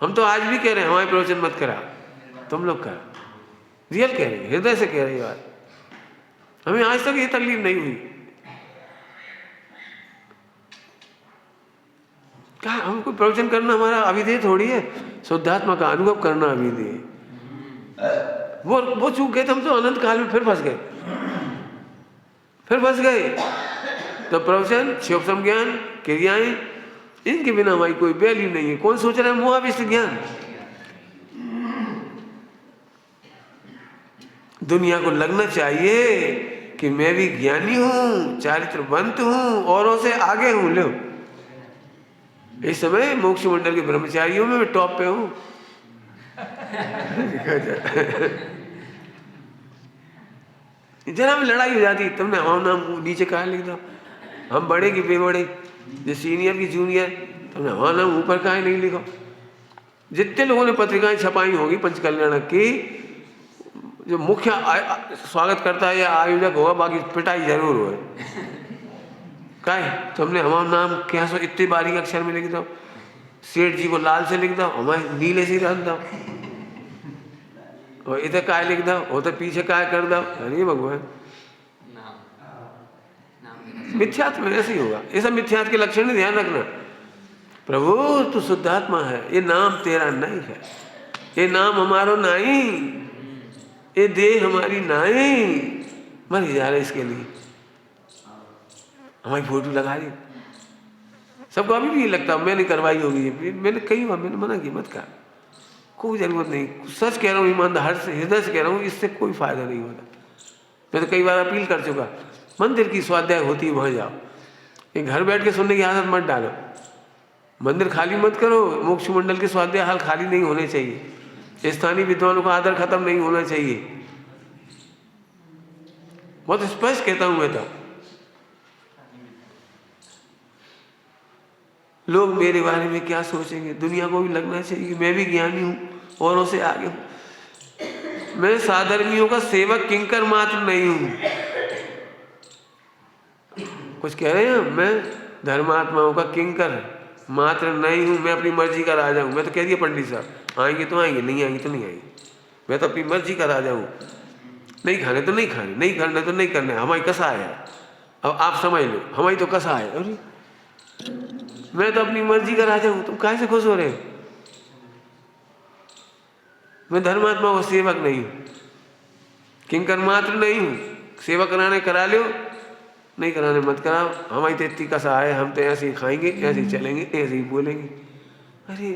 हम तो आज भी कह रहे हैं हमारे प्रवचन मत करा, तुम लोग करा। रियल कह रहे हैं, हृदय से कह रही बात। हमें आज तक ये तकलीफ नहीं हुई। क्या हमको प्रवचन करना हमारा अविधेय थोड़ी है, शुद्धात्मा का अनुभव करना अविधेय। वो चूक गए तो हम तो अनंत काल में फिर फंस गए, फिर फंस गए। तो प्रवचन, शिव ज्ञान, क्रियाएं, इनके बिना हमारी कोई वैल्यू नहीं है। कौन सोच रहा है मोहाविष्ट ज्ञान? दुनिया को लगना चाहिए कि मैं भी ज्ञानी हूं, चारित्रवंत हूं, औरों से आगे हूं। लो इस समय मोक्ष मंडल के ब्रह्मचारियों में मैं टॉप पे हूं। जरा में लड़ाई हो जाती, तुमने हमारा नाम नीचे कहा लिख दो, हम बड़े की बेबड़े, जो सीनियर की जूनियर, तुमने हमारा नाम ऊपर कहा नहीं लिखो। जितने लोगों ने पत्रिकाएं छपाई होगी पंचकल्याण की, जो मुख्य स्वागत करता है या आयोजक होगा, बाकी पिटाई जरूर हो। क्या है, तुमने हमारा नाम क्या सो इतनी बारीक अक्षर में लिख दो, सेठ जी को लाल से लिख दो, हमारे नीले से रख दो, और इधर काय लिख दो, उधर पीछे काय कर दो। अरे भगवान, मिथ्यात्व में ऐसे ही होगा। ये सब मिथ्यात्व के लक्षण नहीं, ध्यान रखना। प्रभु तू शुद्धात्मा है, ये नाम तेरा नहीं है, ये नाम हमारो नहीं, ये देह हमारी नहीं। मर जा रहा इसके लिए, हमारी फोटो लगा दी। सबको अभी भी ये लगता है मैंने करवाई होगी। मैंने कई बार मैंने मना किया, मत कर, कोई जरूरत नहीं। सच कह रहा हूँ, ईमानदार से, हृदय से कह रहा हूँ, इससे कोई फायदा नहीं होता। मैं तो कई बार अपील कर चुका, मंदिर की स्वाध्याय होती है वहाँ जाओ, ये घर बैठ के सुनने की आदत मत डालो। मंदिर खाली मत करो, मोक्ष मंडल के स्वाध्याय हाल खाली नहीं होने चाहिए, स्थानीय विद्वानों का आदर खत्म नहीं होना चाहिए। बहुत स्पष्ट कहता हूं मैं तो। लोग मेरे बारे में क्या सोचेंगे? दुनिया को भी लगना चाहिए कि मैं भी ज्ञानी हूं, औरों से आगे हूं। मैं साधर्मियों का सेवक किंकर मात्र नहीं हूं। कुछ कह रहे हैं, मैं धर्मात्माओं का किंकर मात्र नहीं हूं, मैं अपनी मर्जी का राजा हूं। मैं तो कह दिया पंडित साहब, आएंगे तो आएंगे, नहीं आएंगे तो नहीं आएंगे। मैं तो अपनी मर्जी का राजा हूं, नहीं खाने तो नहीं खाने, नहीं करने तो नहीं करने, हमारी कसा है। अब आप समझ लो, हमारी तो कसा है। अरे मैं तो अपनी मर्जी का राजा हूं, तुम काहे से खुश हो रहे हो? मैं धर्मात्मा का सेवक नहीं हूं, किंकर मात्र नहीं हूं। सेवा कराने करा लो, नहीं कराने मत कराओ, हमारी तो इतनी कसा है, हम तो ऐसे ही खाएंगे, ऐसे ही चलेंगे, ऐसे ही बोलेंगे। अरे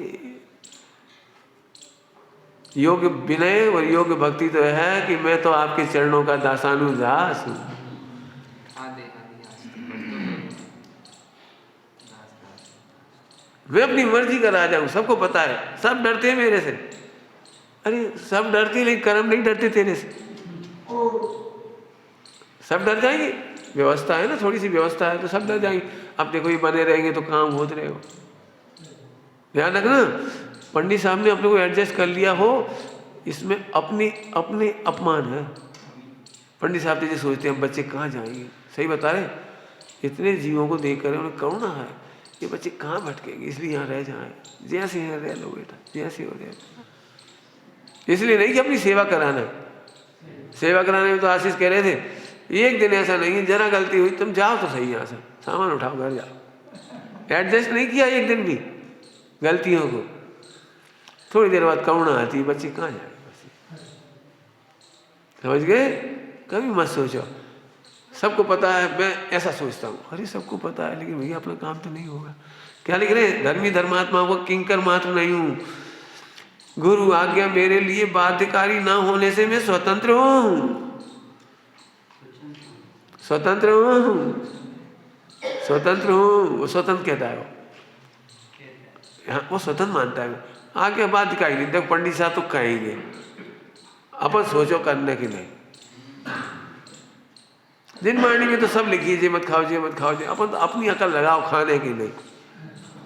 योग विनय और योग भक्ति तो है कि मैं तो आपके चरणों का दासानुदास हूं। मैं अपनी मर्जी का राजा हूं, सबको पता है, सब डरते हैं मेरे से। अरे सब डरते, लेकिन कर्म नहीं डरते तेरे से। सब डर जाएंगे, व्यवस्था है ना, थोड़ी सी व्यवस्था है तो सब डर जाएंगे। अब देखो ये बने रहेंगे तो काम होते रहेगा। ध्यान रखना, पंडित साहब ने अपने को एडजस्ट कर लिया हो, इसमें अपने अपने अपमान है। पंडित साहब तो ये सोचते हैं बच्चे कहाँ जाएंगे। सही बता रहे, इतने जीवों को देख कर उन्हें करुणा है, ये बच्चे कहाँ भटकेंगे, इसलिए यहाँ रह जाए, जैसे हैं रह लो बेटा, जैसे हो रहे। इसलिए नहीं कि अपनी सेवा कराना है। सेवा कराने में तो आशीष कह रहे थे एक दिन ऐसा नहीं है, जरा गलती हुई तुम जाओ तो सही, यहाँ से सामान उठाओ घर जाओ। एडजस्ट नहीं किया एक दिन भी गलतियों को। थोड़ी देर बाद करुणा आती है, बच्चे कहाँ जाए, समझ गए। कभी मत सोचो सबको पता है, मैं ऐसा सोचता हूँ, अरे सबको पता है लेकिन भैया अपना काम तो नहीं होगा। क्या लिख रहे, धर्मी धर्मात्मा को किंकर मात्र नहीं हूँ, गुरु आज्ञा मेरे लिए बाध्यकारी ना होने से मैं स्वतंत्र हूँ। स्वतंत्र हूँ, स्वतंत्र हूँ, वो स्वतंत्र कहता है, वो स्वतंत्र मानता है। आज्ञा बाध्यकारी नहीं, देख पंडित साहब तो कहेंगे, अपन सोचो करने की नहीं। जिनवाणी में तो सब लिखी है, जे मत खाओ जे मत खाओ, जे अपन तो अपनी अकल लगाओ खाने की नहीं।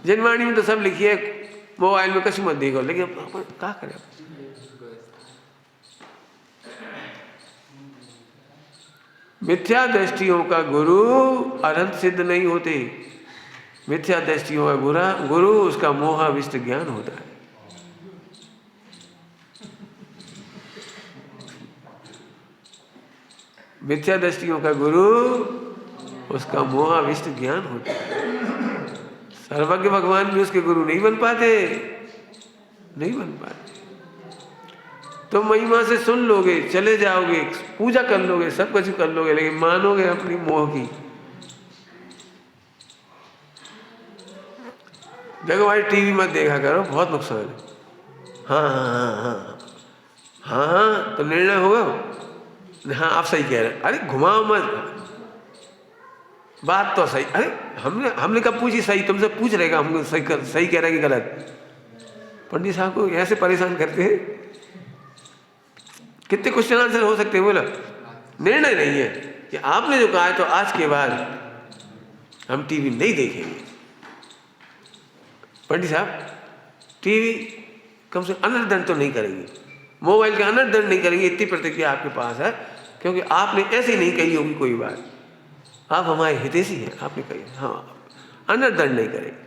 जिनवाणी में तो सब लिखी है, मोबाइल में कछु मत देखो, लेकिन अपन क्या करें। मिथ्या दृष्टियों का गुरु अनंत सिद्ध नहीं होते। मिथ्या दृष्टियों का गुरु उसका मोहाविष्ट ज्ञान होता है। मिथ्या दृष्टियों का गुरु उसका मोहाविष्ट ज्ञान होता है। सर्वज्ञ भगवान भी उसके गुरु नहीं बन पाते, नहीं बन पाते। तो महिमा से सुन लोगे, चले जाओगे, पूजा कर लोगे, सब कुछ कर लोगे, लेकिन मानोगे अपनी मोह की। देखो भाई टीवी मत देखा करो, बहुत नुकसान है। हाँ हाँ हाँ हाँ हाँ हाँ, तो निर्णय होगा। हाँ आप सही कह रहे हैं, अरे घुमाओ मत, बात तो सही। अरे हमने कब पूछी सही, तुमसे पूछ रहेगा हमको सही कह रहा है कि गलत। पंडित साहब को ऐसे परेशान करते हैं, कितने क्वेश्चन आंसर हो सकते हैं। बोला निर्णय नहीं है कि आपने जो कहा है तो आज के बाद हम टीवी नहीं देखेंगे। पंडित साहब टीवी कम से कम अनर्दंड तो नहीं करेंगे, मोबाइल का अनर्दंड नहीं करेंगे, इतनी प्रतिज्ञा आपके पास है, क्योंकि आपने ऐसे नहीं कही होगी कोई बात। आप हमारे हितैषी हैं, आपने कही, हाँ अनर्दंड नहीं करेंगे।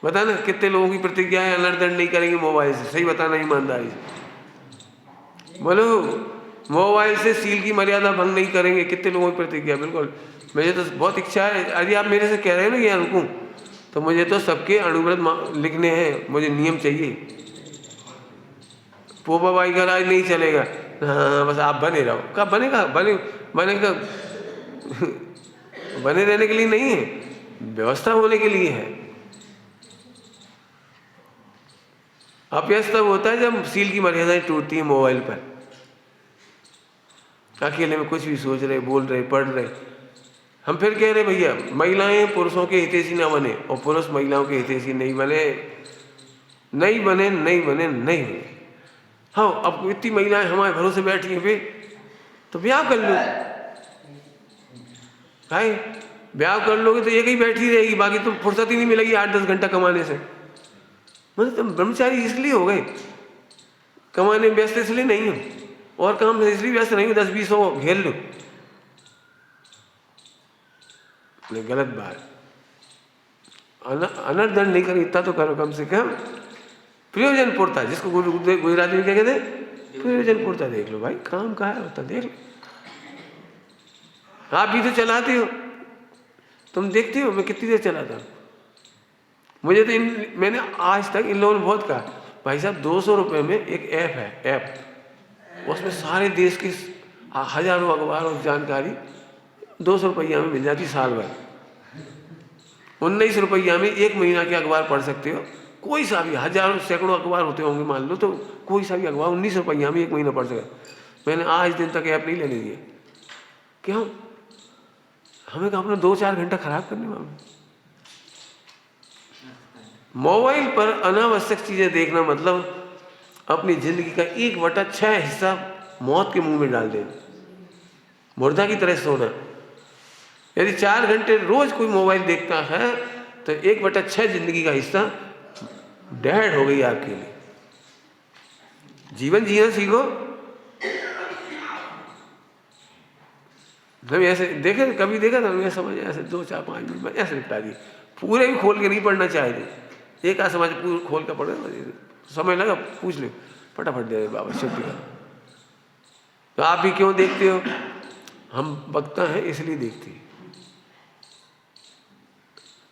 बताना कितने लोगों की प्रतिज्ञा है अनर्दंड नहीं करेंगे मोबाइल से। सही बताना ईमानदारी से बोलो, मोबाइल से सील की मर्यादा भंग नहीं करेंगे। कितने लोगों की प्रतिज्ञा। बिल्कुल, मुझे तो बहुत इच्छा है, यदि आप मेरे से कह रहे हैं ना कि यहाँ रुकूँ, तो मुझे तो सबके अनुव्रत लिखने हैं, मुझे नियम चाहिए। पोपा भाई का राज नहीं चलेगा, हाँ बस आप बने रहो। कब बनेगा, बनेगा बने रहने के लिए नहीं है, व्यवस्था होने के लिए है। अपयश तब होता है जब सील की मर्यादाएं टूटती हैं मोबाइल पर। अकेले में कुछ भी सोच रहे, बोल रहे, पढ़ रहे। हम फिर कह रहे भैया महिलाएं पुरुषों के हितैषी ना बने और पुरुष महिलाओं के हितैषी नहीं बने, नहीं बने, नहीं बने, नहीं बने। हाँ अब इतनी महिलाएं हमारे भरोसे बैठी हैं, तो ब्याह कर लो भाई। ब्याह कर लोगे तो एक ही बैठी रहेगी, बाकी तुम फुर्सत ही नहीं मिलेगी 8-10 घंटा कमाने से। मतलब तुम ब्रह्मचारी इसलिए हो गए, कमाने व्यस्त इसलिए नहीं हो, और काम से इसलिए व्यस्त नहीं हो 10-20 हो घेर लो। गलत बात। अनर्दंड नहीं करें, इतना तो करो कम से कम। प्रयोजन पूर्ता, जिसको गुजराती में क्या कहते हैं, प्रयोजन पूर्ता देख लो भाई, काम कहाँ है होता देख लो। आप भी तो चलाते हो, तुम देखते हो मैं कितनी देर चलाता हूँ। मुझे तो मैंने आज तक इन लोगों ने बहुत कहा भाई साहब 200 रुपये में एक ऐप है, ऐप उसमें सारे देश की हजारों अखबार और जानकारी 200 रुपया में मिल जाती साल भर। 19 रुपया में 1 महीना के अखबार पढ़ सकते हो, कोई सा भी, हजारों सैकड़ों अखबार होते होंगे मान लो, तो कोई सा भी अखबार 19 रुपया में 1 महीना पढ़ सके। मैंने आज दिन तक ऐप नहीं लेने दिए। क्यों? हमें कहा अपना 2-4 घंटा खराब करने में। मोबाइल पर अनावश्यक चीज़ें देखना मतलब अपनी ज़िंदगी का 1/6 हिस्सा मौत के मुंह में डाल देना, मुर्दा की तरह सोना। यदि 4 घंटे रोज कोई मोबाइल देखता है तो 1/6 जिंदगी का हिस्सा डेड हो गई आपके लिए। जीवन जीना सीखो। जब ऐसे देखे, कभी देखा था मैं, समझ ऐसे 2-4-5 मिनट में ऐसे निपटा दी, पूरे भी खोल के नहीं पढ़ना चाहिए। एक आध समझ पूरा खोल कर पढ़े, समय लगा पूछ लो, फटाफट दे दे बाबा शुक्र का। तो आप भी क्यों देखते हो? हम वक्ता हैं इसलिए देखते हैं।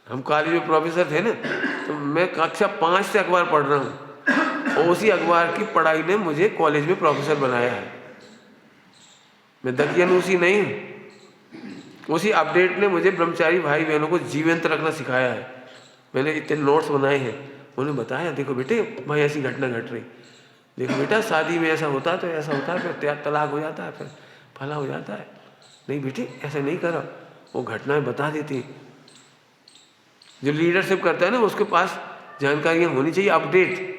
हम कॉलेज में प्रोफेसर थे ना, तो मैं कक्षा 5 से अखबार पढ़ रहा हूँ और उसी अखबार की पढ़ाई ने मुझे कॉलेज में प्रोफेसर बनाया है। मैं दकियानूसी नहीं हूँ। उसी अपडेट ने मुझे ब्रह्मचारी भाई बहनों को जीवंत रखना सिखाया है। मैंने इतने नोट्स बनाए हैं, उन्हें बताया देखो बेटे भाई ऐसी घटना घट रही, देखो बेटा शादी में ऐसा होता है तो ऐसा होता है, फिर तलाक हो जाता है, फिर फला हो जाता है, नहीं बेटे ऐसा नहीं करो। वो घटनाएं बता देती। जो लीडरशिप करता है ना उसके पास जानकारियां होनी चाहिए, अपडेट।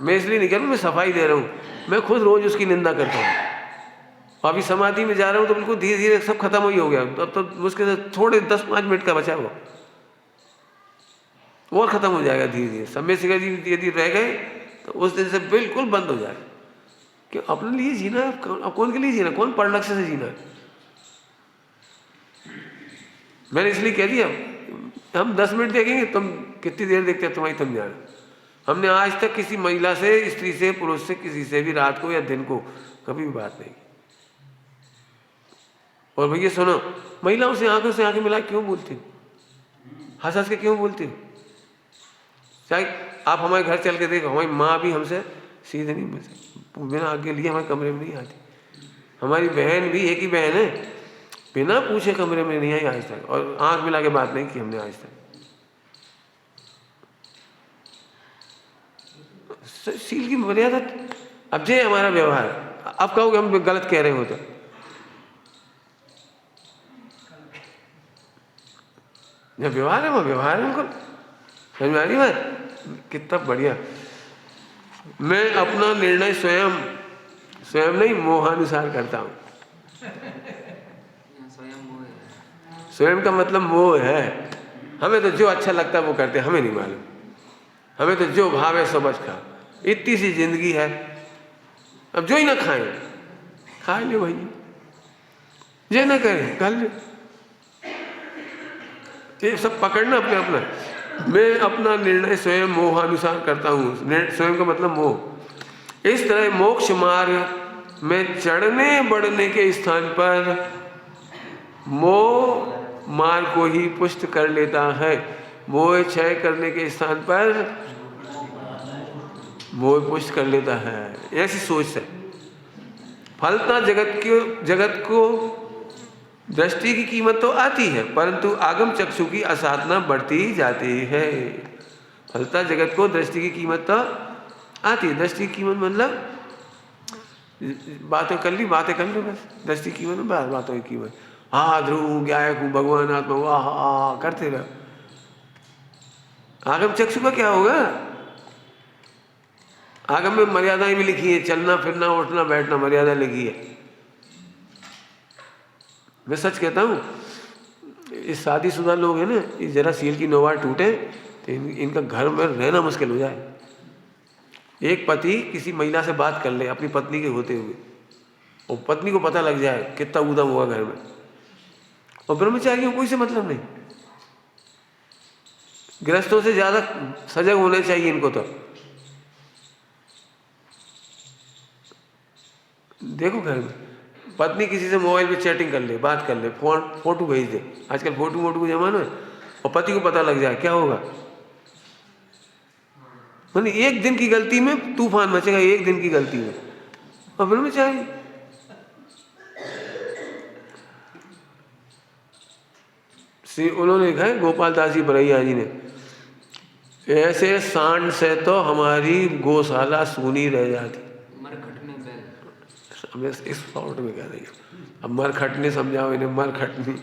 मैं इसलिए नहीं कह रहा हूँ मैं सफाई दे रहा हूँ, मैं खुद रोज उसकी निंदा करता हूँ। अभी समाधि में जा रहा हूँ तो बिल्कुल धीरे धीरे सब खत्म ही हो गया। अब तो मुश्किल से थोड़े 10-5 मिनट का बचा हुआ, और खत्म हो जाएगा धीरे धीरे। समय सिंह जी यदि रह गए तो उस दिन से बिल्कुल बंद हो जाएगा। क्यों? अपने लिए जीना है। अब कौन के लिए जीना, कौन पर लक्ष्य से जीना है? मैंने इसलिए कह दिया हम 10 मिनट देखेंगे, तुम कितनी देर देखते हो तुम्हारी तुम जान। हमने आज तक किसी महिला से, स्त्री से, पुरुष से, किसी से भी रात को या दिन को कभी भी बात नहीं की। और भैया सुनो, महिलाओं से आंखें मिला क्यों बोलती हो? हंस हंस के क्यों बोलती हो? चाहे आप हमारे घर चल के देखो, हमारी माँ भी हमसे सीधे नहीं मिलती, बिना आगे लिए हमारे कमरे में नहीं आती। हमारी बहन भी एक ही बहन है, बिना पूछे कमरे में नहीं आई आज तक, और आंख मिला के बात नहीं की हमने आज तक। सील की मर्यादा। अब जे हमारा व्यवहार, अब कहोगे हम गलत कह रहे हो तो जब व्यवहार है वो व्यवहार है, उनको समझ में आ रही बात? कितना बढ़िया। मैं अपना निर्णय स्वयं नहीं मोहानुसार करता हूँ। स्वयं का मतलब मोह है। हमें तो जो अच्छा लगता है वो करते, हमें नहीं मालूम। हमें तो जो भाव है सब खा। इतनी सी जिंदगी है, अब जो ही ना खाएं खा ले भाई, ये ना करें कर ले। ये सब पकड़ना अपने अपना। मैं अपना निर्णय स्वयं मोहानुसार करता हूँ। स्वयं का मतलब मोह। इस तरह मोक्ष मार्ग में चढ़ने बढ़ने के स्थान पर मोह मार्ग को ही पुष्ट कर लेता है। मोह क्षय करने के स्थान पर मोह पुष्ट कर लेता है। ऐसी सोच है। फलता जगत को दृष्टि की कीमत तो आती है, परंतु आगम चक्षु की असाधना बढ़ती जाती है। फलता जगत को दृष्टि की कीमत तो आती है। दृष्टि की कीमत मतलब बातें कर ली बस। दृष्टि की कीमत बातों की कीमत। हाँ ध्रुव गायक हूँ, भगवान आत्मा, वाह करते रहो। आगम चक्षु का क्या होगा? आगम में मर्यादाएं भी लिखी है, चलना फिरना उठना बैठना मर्यादा लिखी है। मैं सच कहता हूँ, ये शादीशुदा लोग हैं ना, ये जरा सील की नोवार टूटे तो इनका घर में रहना मुश्किल हो जाए। एक पति किसी महिला से बात कर ले अपनी पत्नी के होते हुए, और पत्नी को पता लग जाए कितना उदम हुआ घर में, और ब्रह्मचारियों कोई से मतलब नहीं। गृहस्थों से ज्यादा सजग होने चाहिए इनको। तो देखो घर में पत्नी किसी से मोबाइल पे चैटिंग कर ले, बात कर ले, फोटो भेज दे। आजकल फोटो का जमाना है, और पति को पता लग जाए, क्या होगा? मतलब एक दिन की गलती में तूफान मचेगा, एक दिन की गलती में। और ब्रह्मचारी उन्होंने लिखा है, गोपाल दास जी बरैया जी ने, ऐसे सांड से तो हमारी गौशाला सूनी रह जाती। मैं इस शॉर्ट में कह रही हूँ। अब मरखटने समझाओ इन्हें, मरखटनी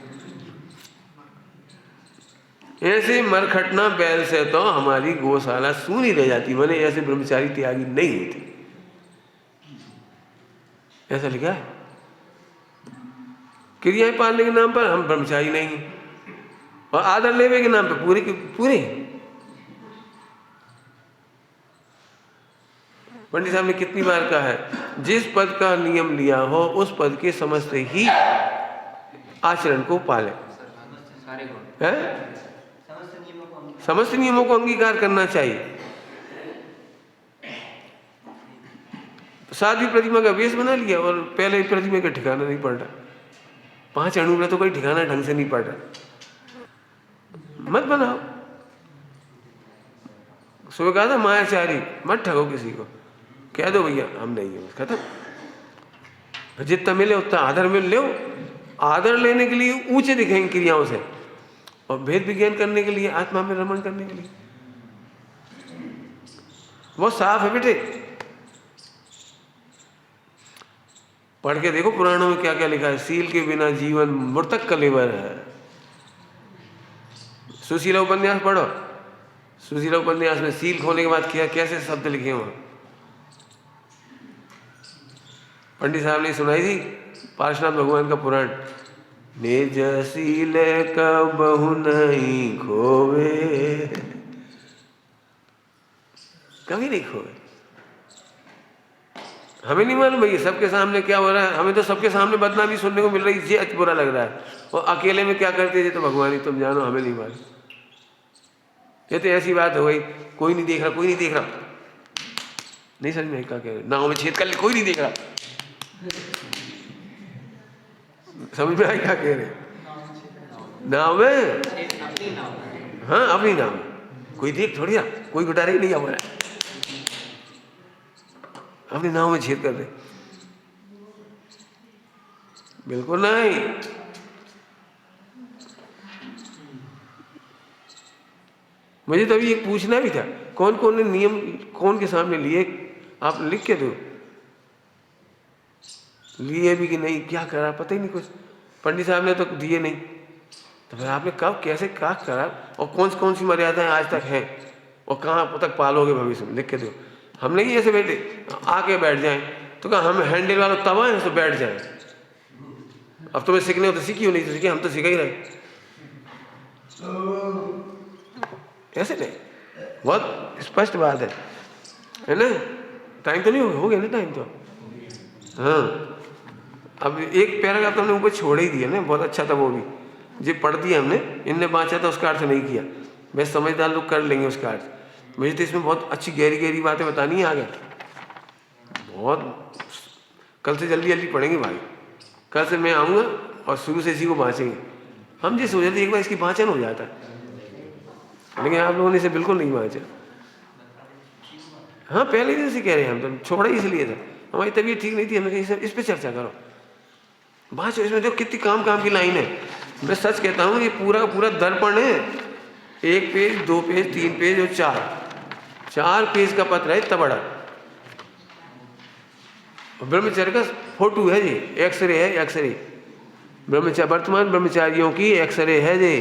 ऐसे मरखटना बैल से तो हमारी गौशाला सूनी रह जाती, मैंने ऐसे ब्रह्मचारी त्यागी नहीं होती, ऐसा लिखा है। क्रियाएं पालने के नाम पर हम ब्रह्मचारी नहीं हैं, और आदर लेवे के नाम पर पूरे के पूरे। पंडित साहब ने कितनी बार कहा है, जिस पद का नियम लिया हो उस पद के समस्त ही आचरण को पाले, है? समस्त नियमों को अंगीकार करना चाहिए। साध्वी प्रतिमा का वेश बना लिया और पहले प्रतिमा का ठिकाना नहीं पड़ रहा, 5 अणुव्रत तो कोई ठिकाना ढंग से नहीं पड़ रहा, मत बनाओ। सुबह कहा था मायाचारी मत ठगो किसी को, कह दो भैया हम नहीं है, खत्म। जितना मिले उतना आदर मिल लो, आदर लेने के लिए ऊंचे दिखेंगे क्रियाओं से, और भेद विज्ञान करने के लिए, आत्मा में रमण करने के लिए। वो साफ है बेटे, पढ़ के देखो पुराणों में क्या क्या लिखा है। सील के बिना जीवन मृतक कलेवर है। सुशीला उपन्यास पढ़ो, सुशीला उपन्यास में सील खोलने के बाद क्या कैसे शब्द लिखे वहां। पंडित साहब ने सुनाई थी पार्श्वनाथ भगवान का पुराण, निज सील कबहु नहीं खोवे, कभी नहीं खोवे। हमें नहीं मालूम भैया सबके सामने क्या हो रहा है, हमें तो सबके सामने बदनामी सुनने को मिल रही है, ये बुरा लग रहा है, और अकेले में क्या करते थे तो भगवान ही तुम जानो, हमें नहीं मालूम। ये तो ऐसी बात हो गई, कोई नहीं देख रहा, कोई नहीं देख रहा, नहीं समझ में क्या कह रहे, नाव में छेद कर ले, कोई नहीं देख रहा, समझ में आया क्या कह रहे? नाव में, हाँ अपनी नाव में, कोई देख थोड़ी रहा, कोई गुटारे ही नहीं आ रहा, अपनी नाव में छेद कर दे, बिल्कुल नहीं। मुझे तो अभी एक पूछना भी था, कौन कौन ने नियम कौन के सामने लिए, आप लिख के दो, लिए भी कि नहीं, क्या करा पता ही नहीं कुछ। पंडित साहब ने तो दिए नहीं, तो फिर आपने कब कैसे क्या करा, और कौन सी मर्यादाएं आज तक हैं, और कहाँ तक पालोगे भविष्य में, लिख के दो। हम नहीं ऐसे बैठे आके बैठ जाएं, तो कहा हम हैंडल वाला तवा है तो बैठ जाएं, अब तुम्हें सीखने हो तो सीखी हो, नहीं तो सीखे, हम तो सीखा ही रहे, ऐसे नहीं। बहुत स्पष्ट बात है ना। टाइम तो नहीं हो गया ना, टाइम तो, हाँ। अब एक पैराग्राफ तो हमने ऊपर छोड़ ही दिया ना, बहुत अच्छा था वो भी, जो पढ़ दिया हमने, इनने बाँचा था उसका अर्थ नहीं किया, बस समझदार लोग कर लेंगे उसका अर्थ। मुझे तो इसमें बहुत अच्छी गहरी गहरी बातें बतानी है आगे, बहुत। कल से जल्दी जल्दी पढ़ेंगे भाई, कल से मैं आऊँगा और शुरू से इसी को बाँचेंगे। हम जिस हो जाते एक बार इसकी बाँचन हो जाता है, लेकिन आप लोगों ने इसे बिल्कुल नहीं बाँचा। हाँ पहले दिन से कह रहे हैं, हम तो छोड़ा ही इसलिए था, हमारी तबीयत ठीक नहीं थी, हमने कहा इस पर चर्चा करो, बाँचो। इसमें देखो कितनी काम की लाइन है, मैं सच कहता हूँ ये पूरा का पूरा दर्पण है, 1 पेज 2 पेज 3 पेज और 4 पेज का पत्र है, इतना बड़ा। ब्रह्मचर्य का फोटो है जी, एक्सरे है, एक्सरे ब्रह्मचारी, वर्तमान ब्रह्मचारियों की एक्सरे है जी।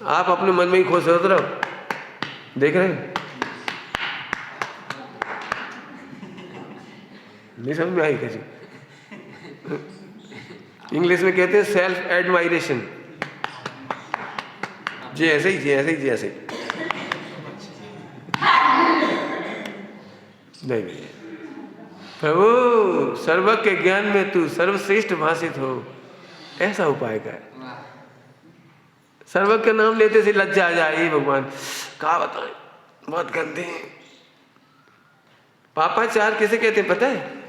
आप अपने मन में ही खुश होते रहो, देख रहे हैं, नहीं समझ में आई कैसी। इंग्लिश में कहते हैं सेल्फ एडमायरेशन, जी ऐसे ही, जी ऐसे ही, जी ऐसे ही। नहीं नहीं, प्रभु सर्वज्ञ के ज्ञान में तू सर्वश्रेष्ठ भाषित हो, ऐसा उपाय कर। सर्वज्ञ का नाम लेते से लज्जा आ जाए, भगवान कहा बताएं, बहुत गंदे हैं। पापाचार किसे कहते हैं पता है?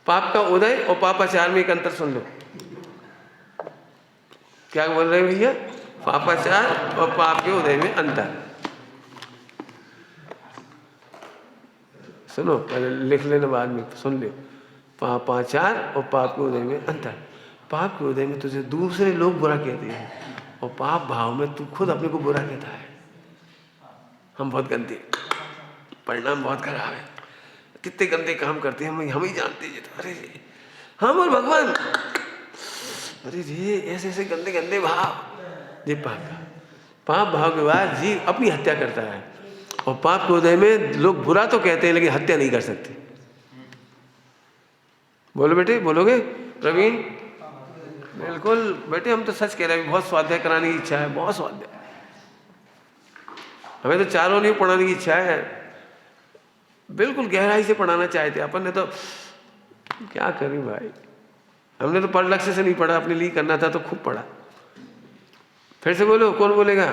पाप का उदय और पापाचार में एक अंतर सुन लो। क्या बोल रहे हैं भैया? पापाचार और पाप के उदय में अंतर। सुनो, पहले लिख लेना, बाद में सुन लो। पापाचार और पाप के उदय में अंतर। पाप के उदय में तुझे दूसरे लोग बुरा कहते हैं, और पाप भाव में तू खुद अपने को बुरा कहता है। हम बहुत गंदे, परिणाम बहुत खराब है, कितने गंदे काम करते हैं हम ही जानते हैं। तो अरे हम और भगवान, अरे जी ऐसे ऐसे गंदे गंदे भाव, ये पाप का। पाप भाव के बाद जीव अपनी हत्या करता है। और पाप के उदय में लोग बुरा तो कहते हैं लेकिन हत्या नहीं कर सकते। बोलो बेटे, बोलोगे प्रवीण? बिल्कुल बेटे, हम तो सच कह रहे हैं, बहुत स्वाध्याय कराने की इच्छा है, बहुत स्वाध्याय। हमें तो चारों नहीं पढ़ाने की इच्छा है, बिल्कुल गहराई से पढ़ाना चाहते। अपन ने तो क्या करें भाई, हमने तो पर लक्ष्य से नहीं पढ़ा, अपने लिए करना था तो खूब पढ़ा। फिर से बोलो, कौन बोलेगा?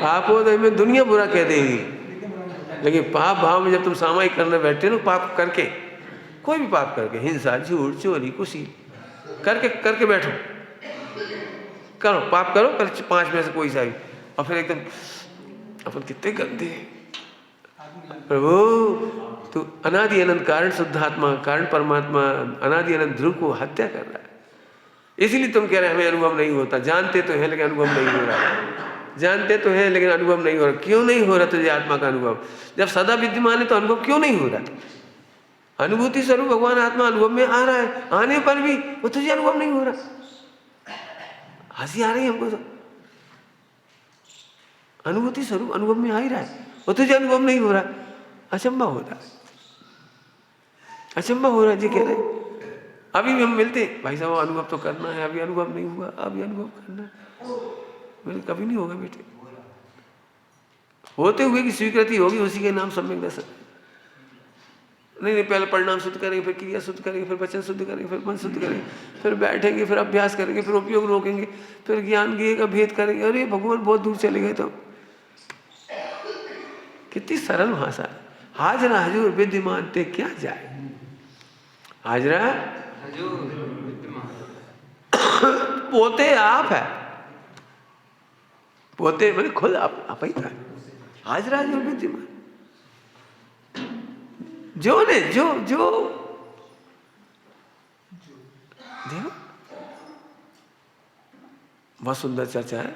पापोदय में दुनिया बुरा कह देगी, लेकिन पाप भाव में जब तुम सामायिक करने बैठते हो ना, पाप करके, कोई भी पाप करके, हिंसा, झूठ, चोरी, कुशील करके बैठो, करो पाप करो, पर 5 में से कोई सा भी, और फिर एकदम अपन कितने गंदे हैं प्रभु। तू अनादि अनंत कारण शुद्धात्मा, कारण परमात्मा, अनादि अनंत ध्रुव को हत्या कर रहा है। इसीलिए तुम कह रहे हमें अनुभव नहीं होता। जानते तो है लेकिन अनुभव नहीं हो रहा, जानते तो है लेकिन अनुभव नहीं हो रहा। क्यों नहीं हो रहा तुझे आत्मा का अनुभव? जब सदा विद्यमान है तो अनुभव क्यों नहीं हो रहा? अनुभूति स्वरूप भगवान आत्मा अनुभव में आ रहा है, आने पर भी वो तुझे अनुभव नहीं हो रहा। हंसी आ रही है हमको तो, अनुभूति स्वरूप अनुभव में आ ही रहा है, वो तुझे अनुभव नहीं हो रहा। अचंबा हो रहा है, अचंबा हो रहा है जी। कह रहे अभी भी हम मिलते, भाई साहब अनुभव तो करना है, अभी अनुभव नहीं हुआ, अभी अनुभव करना है। बोले कभी नहीं होगा बेटे, होते हुए की स्वीकृति होगी, उसी के नाम सम्यक दर्शन। नहीं, पहले परिणाम शुद्ध करेंगे, फिर क्रिया शुद्ध करेंगे, फिर वचन शुद्ध करेंगे, फिर मन शुद्ध करेंगे, फिर बैठेंगे, फिर अभ्यास करेंगे, फिर उपयोग रोकेंगे, फिर ज्ञान ज्ञेय का भेद करेंगे। अरे भगवान बहुत दूर चले गए। तो कितनी सरल भाषा। हाजरा हजूर विद्यमान ते क्या जाए, हाजरा पोते आप है, पोते मैंने खुद आप ही था। हाजरा हजूर विद्यमान, जो ने जो देखो बहुत सुंदर चर्चा है।